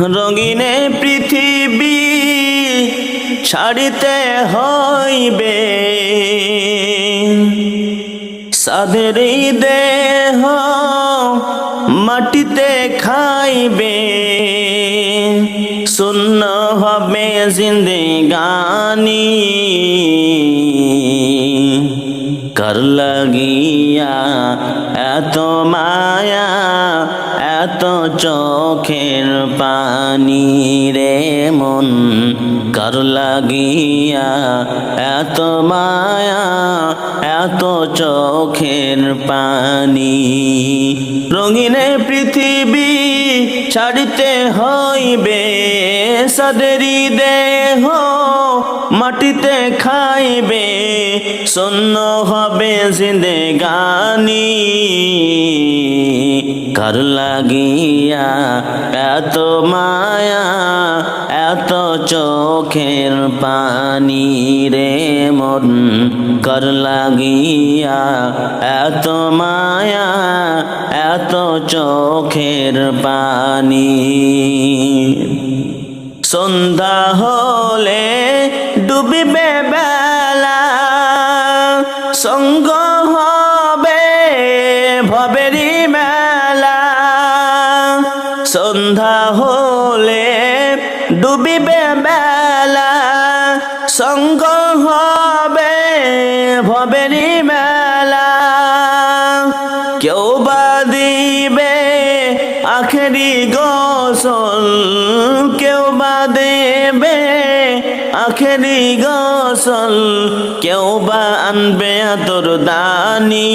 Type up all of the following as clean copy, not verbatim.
রঙিনে পৃথিবী ছাড়িতে হইবে, সাধের দেহ মাটিতে খাইবে, শূন্য হবে জিন্দেগানি। কার লাগিয়া এত মায়া, এত চোখের পানি রে মন, কার লাগিয়া এত মায়া, এত চোখের পানি। রঙিনে পৃথিবী ছাড়িতে হইবে, সাদেরি দেহ মাটিতে খাইবে, শূন্য হবে জিন্দেগানি। কার লাগিয়া এত মায়া, এত চোখের পানি রে মন, কার লাগিয়া এত মায়া, এত চোখের পানি। সন্ধ্যা হলে ডুবিবে বেলা, সঙ্গ হবে ভবেরি মেলা। সন্ধ্যা হলে ডুবিবে বেলা, সঙ্গ হবে ভবেরি মেলা। কেউ বা দিবে আখেরি গোসল, কেউ বা দেবে আখেরি গোসল, কেউ বা আনবে আতর দানি।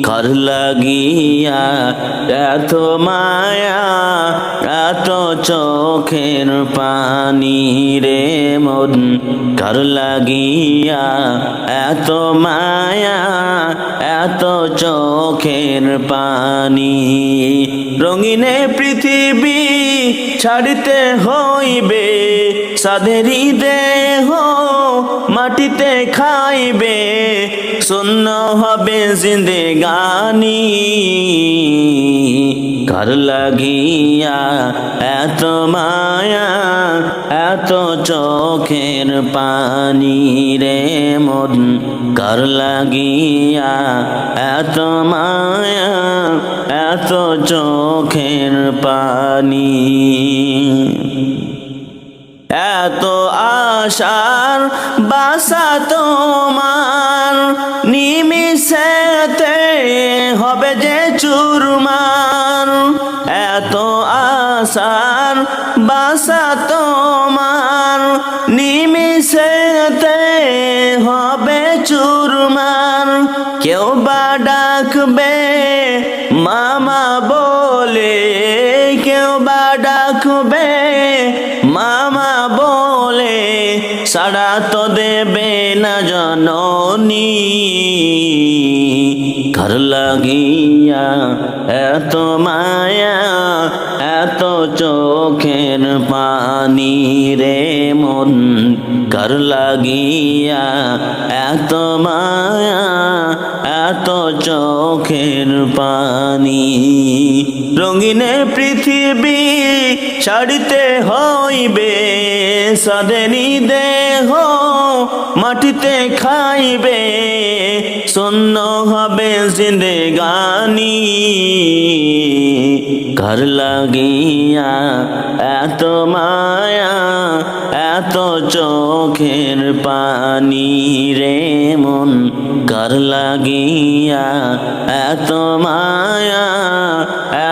কার লাগিয়া এত মায়া, এত চোখের পানি রে মন, কার লাগিয়া এত মায়া, এত চোখের পানি। রঙিনে পৃথিবী ছাড়িতে হইবে, সাধেরি দেহ মাটিতে খাইবে, শূন্য হবে জিন্দেগানি। কার লাগিয়া এত মায়া, এত চোখের পানি রে মন, কার লাগিয়া এত মায়া, এত চোখের পানি। এত আশার বাসা তোমার, নিমিষেতে হবে যে চুরমার। এত আশার বাসা তোমার, নিমিষেতে হবে চুরমার। কেউ বা ডাকবে মামা বলে, কেউ বা ডাকবে মামা বলে, সাড়া তো দেবে না জননী। কার লাগিয়া এত মায়া, এত চোখের পানি রে মন, কার লাগিয়া এত মায়া, এত চোখের পানি। রঙিনে পৃথিবী ছাড়িতে হইবে, সাদেরি দেহ মাটিতে খাইবে, শূন্য হবে জিন্দেগানি। কার লাগিয়া এত মায়া, এত চোখের পানি রে মন, কার লাগিয়া এত মায়া,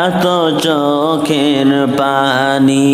এত চোখের পানি।